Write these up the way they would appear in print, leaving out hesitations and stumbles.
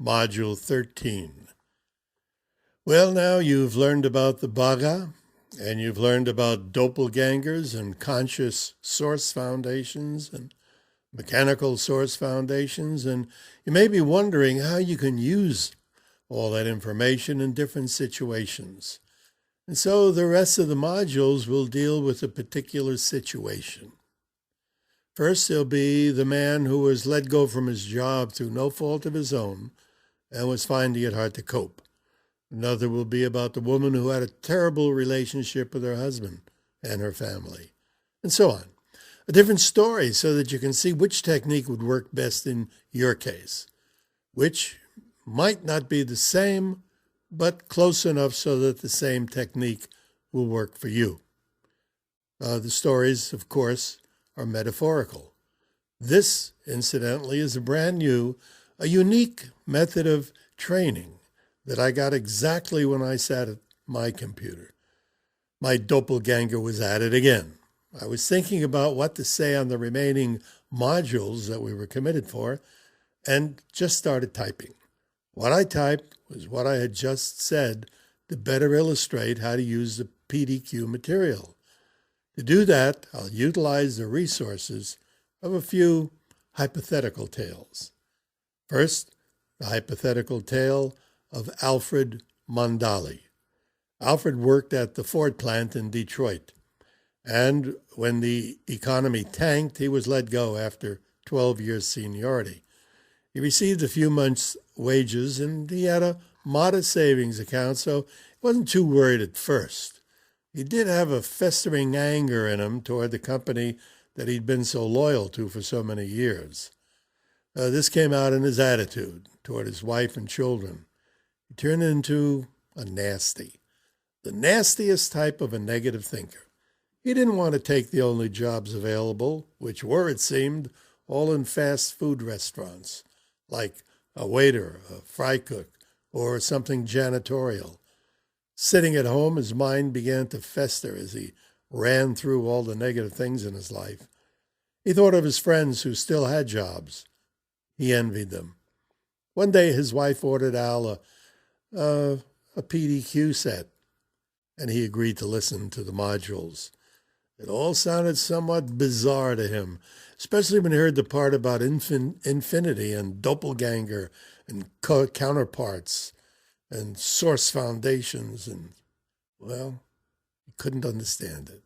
Module 13. Well, now you've learned about the Bhaga, and you've learned about doppelgangers and conscious source foundations and mechanical source foundations, and you may be wondering how you can use all that information in different situations. And so the rest of the modules will deal with a particular situation. First, there'll be the man who was let go from his job through no fault of his own and was finding it hard to cope. Another will be about the woman who had a terrible relationship with her husband and her family, and so on. A different story so that you can see which technique would work best in your case, which might not be the same, but close enough so that the same technique will work for you. The stories, of course, are metaphorical. This, incidentally, is a unique method of training that I got exactly when I sat at my computer. My doppelganger was at it again. I was thinking about what to say on the remaining modules that we were committed for and just started typing. What I typed was what I had just said to better illustrate how to use the PDQ material. To do that, I'll utilize the resources of a few hypothetical tales. First, the hypothetical tale of Alfred Mondale. Alfred worked at the Ford plant in Detroit, and when the economy tanked, he was let go after 12 years seniority. He received a few months' wages, and he had a modest savings account, so he wasn't too worried at first. He did have a festering anger in him toward the company that he'd been so loyal to for so many years. This came out in his attitude toward his wife and children. He turned into a nasty, the nastiest type of a negative thinker. He didn't want to take the only jobs available, which were, it seemed, all in fast food restaurants, like a waiter, a fry cook, or something janitorial. Sitting at home, his mind began to fester as he ran through all the negative things in his life. He thought of his friends who still had jobs. He envied them. One day his wife ordered Al a PDQ set, and he agreed to listen to the modules. It all sounded somewhat bizarre to him, especially when he heard the part about infinity and doppelganger and counterparts and source foundations, and, well, he couldn't understand it.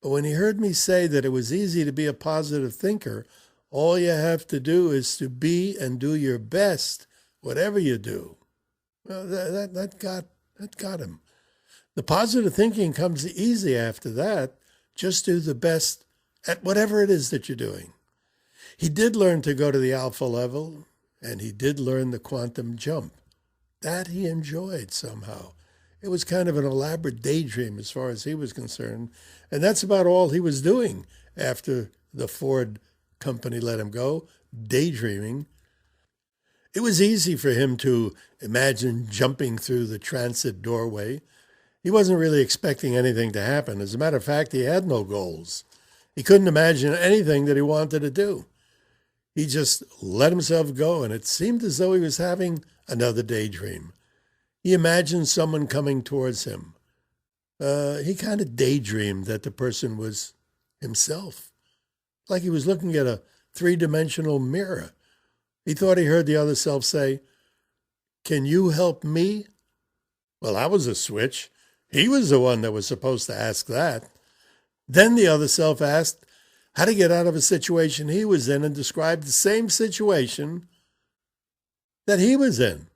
But when he heard me say that it was easy to be a positive thinker, all you have to do is to be and do your best, whatever you do. Well, that got him. The positive thinking comes easy after that. Just do the best at whatever it is that you're doing. He did learn to go to the alpha level, and he did learn the quantum jump. That he enjoyed somehow. It was kind of an elaborate daydream as far as he was concerned, and that's about all he was doing after the Ford company let him go, daydreaming. It was easy for him to imagine jumping through the transit doorway. He wasn't really expecting anything to happen. As a matter of fact, he had no goals. He couldn't imagine anything that he wanted to do. He just let himself go, and it seemed as though he was having another daydream. He imagined someone coming towards him. He kind of daydreamed that the person was himself, like he was looking at a three-dimensional mirror. He thought he heard the other self say, "Can you help me?" Well, that was a switch. He was the one that was supposed to ask that. Then the other self asked how to get out of a situation he was in and described the same situation that he was in.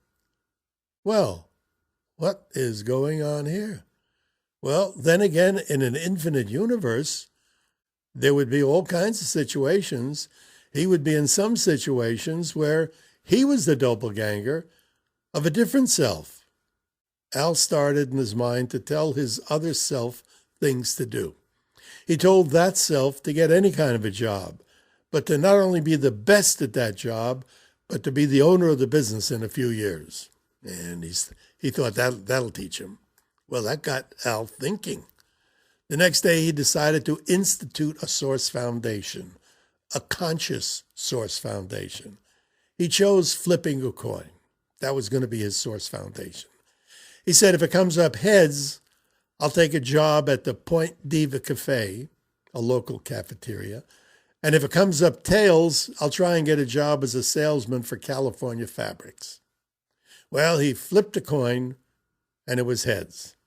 Well, what is going on here? Well, then again, in an infinite universe, there would be all kinds of situations. He would be in some situations where he was the doppelganger of a different self. Al started in his mind to tell his other self things to do. He told that self to get any kind of a job, but to not only be the best at that job, but to be the owner of the business in a few years. And he thought that'll teach him. Well, that got Al thinking. The next day, he decided to institute a source foundation, a conscious source foundation. He chose flipping a coin. That was going to be his Source Foundation. He said, if it comes up heads, I'll take a job at the Point Diva Cafe, a local cafeteria. And if it comes up tails, I'll try and get a job as a salesman for California Fabrics. Well, he flipped a coin, and it was heads.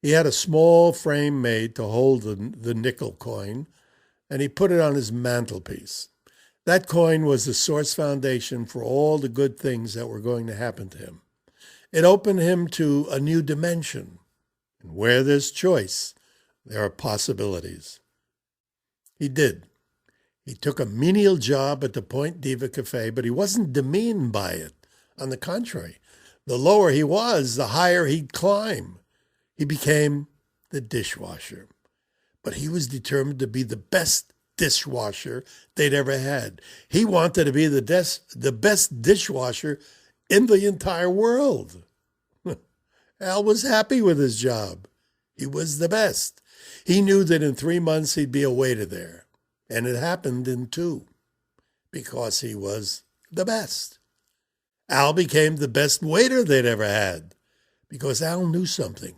He had a small frame made to hold the nickel coin, and he put it on his mantelpiece. That coin was the Source Foundation for all the good things that were going to happen to him. It opened him to a new dimension. And where there's choice, there are possibilities. He did. He took a menial job at the Point Diva Cafe, but he wasn't demeaned by it. On the contrary, the lower he was, the higher he'd climb. He became the dishwasher. But he was determined to be the best dishwasher they'd ever had. He wanted to be the best dishwasher in the entire world. Al was happy with his job. He was the best. He knew that in 3 months he'd be a waiter there. And it happened in 2, because he was the best. Al became the best waiter they'd ever had, because Al knew something.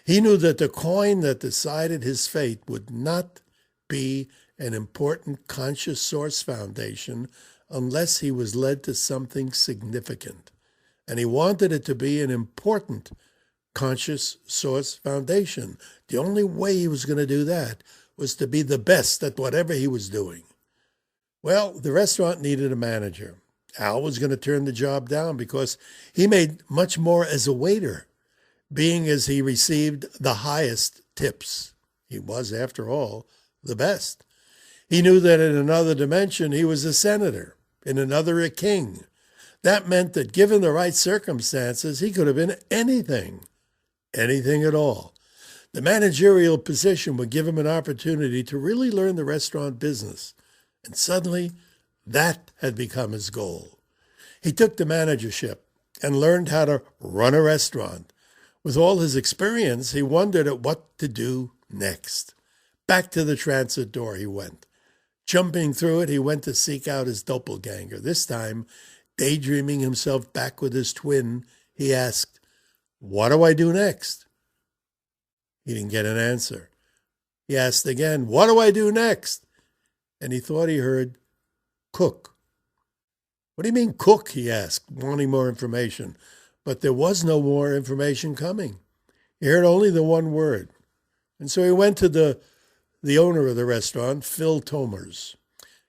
He knew that the coin that decided his fate would not be an important conscious Source Foundation unless he was led to something significant. And he wanted it to be an important conscious Source Foundation. The only way he was going to do that was to be the best at whatever he was doing. Well, the restaurant needed a manager. Al was going to turn the job down because he made much more as a waiter, being as he received the highest tips. He was, after all, the best. He knew that in another dimension he was a senator, in another a king. That meant that given the right circumstances, he could have been anything at all. The managerial position would give him an opportunity to really learn the restaurant business. And suddenly, that had become his goal. He took the managership and learned how to run a restaurant. With all his experience, he wondered at what to do next. Back to the transit door he went. Jumping through it, he went to seek out his doppelganger. This time, daydreaming himself back with his twin, he asked, "What do I do next?" He didn't get an answer. He asked again, "What do I do next?" And he thought he heard, "Cook." "What do you mean cook?" he asked, wanting more information. But there was no more information coming. He heard only the one word. And so he went to the owner of the restaurant, Phil Tomers.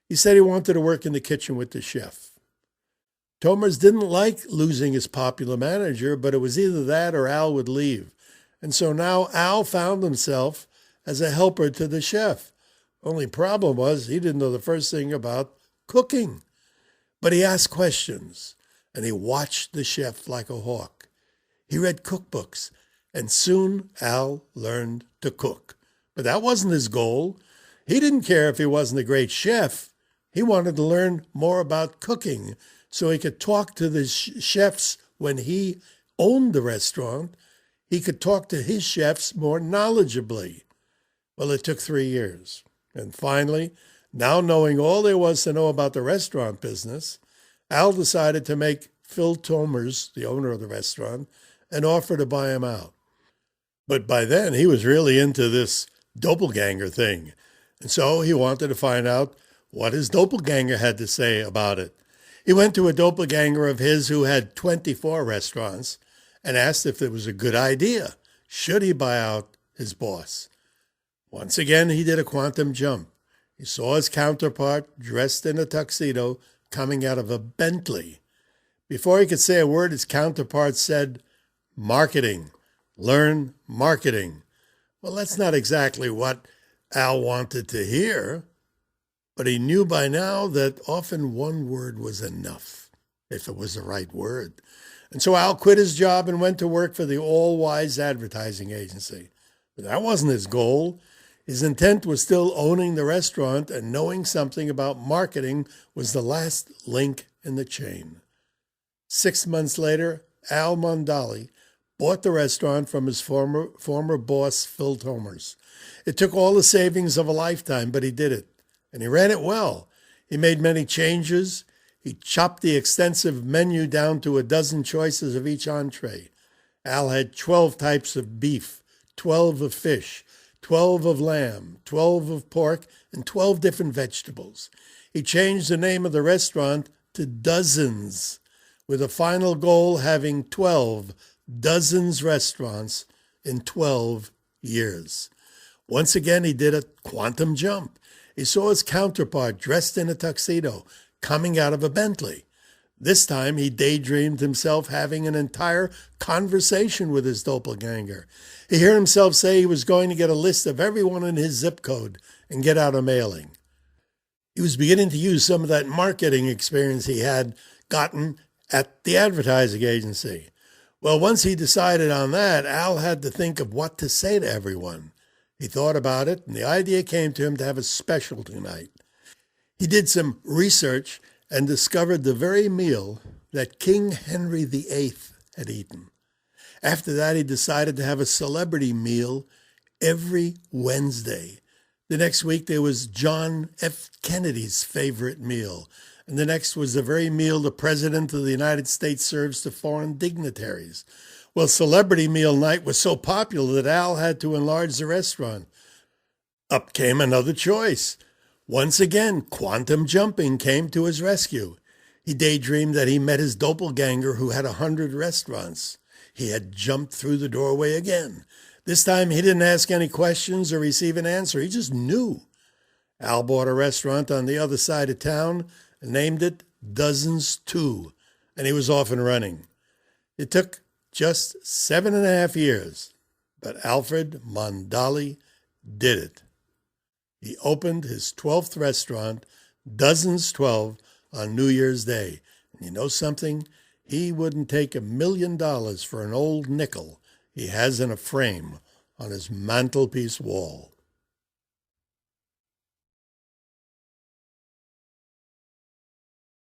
He said he wanted to work in the kitchen with the chef. Tomers didn't like losing his popular manager, but it was either that or Al would leave. And so now Al found himself as a helper to the chef. Only problem was he didn't know the first thing about cooking. But he asked questions, and he watched the chef like a hawk. He read cookbooks, and soon Al learned to cook. But that wasn't his goal. He didn't care if he wasn't a great chef. He wanted to learn more about cooking so he could talk to the chefs when he owned the restaurant. He could talk to his chefs more knowledgeably. Well, it took 3 years. And finally, now knowing all there was to know about the restaurant business, Al decided to make Phil Tomers, the owner of the restaurant, an offer to buy him out. But by then, he was really into this doppelganger thing. And so he wanted to find out what his doppelganger had to say about it. He went to a doppelganger of his who had 24 restaurants and asked if it was a good idea. Should he buy out his boss? Once again, he did a quantum jump. He saw his counterpart dressed in a tuxedo coming out of a Bentley. Before he could say a word, his counterpart said, "Marketing. Learn marketing." Well, that's not exactly what Al wanted to hear, but he knew by now that often one word was enough, if it was the right word. And so Al quit his job and went to work for the All-Wise advertising agency. But that wasn't his goal. His intent was still owning the restaurant, and knowing something about marketing was the last link in the chain. 6 months later, Al Mondali bought the restaurant from his former boss, Phil Tomers. It took all the savings of a lifetime, but he did it. And he ran it well. He made many changes. He chopped the extensive menu down to a dozen choices of each entree. Al had 12 types of beef, 12 of fish, 12 of lamb, 12 of pork, and 12 different vegetables. He changed the name of the restaurant to Dozens, with a final goal having 12 Dozens restaurants in 12 years. Once again, he did a quantum jump. He saw his counterpart dressed in a tuxedo coming out of a Bentley. This time, he daydreamed himself having an entire conversation with his doppelganger. He heard himself say he was going to get a list of everyone in his zip code and get out a mailing. He was beginning to use some of that marketing experience he had gotten at the advertising agency. Well, once he decided on that, Al had to think of what to say to everyone. He thought about it, and the idea came to him to have a special tonight. He did some research and discovered the very meal that King Henry VIII had eaten. After that, he decided to have a celebrity meal every Wednesday. The next week, there was John F. Kennedy's favorite meal. And the next was the very meal the President of the United States serves to foreign dignitaries. Well, celebrity meal night was so popular that Al had to enlarge the restaurant. Up came another choice. Once again, quantum jumping came to his rescue. He daydreamed that he met his doppelganger who had 100 restaurants. He had jumped through the doorway again. This time he didn't ask any questions or receive an answer. He just knew. Al bought a restaurant on the other side of town and named it Dozens 2, and he was off and running. It took just 7.5 years, but Alfred Mondale did it. He opened his 12th restaurant, Dozens 12, on New Year's Day. And you know something? He wouldn't take $1 million for an old nickel he has in a frame on his mantelpiece wall.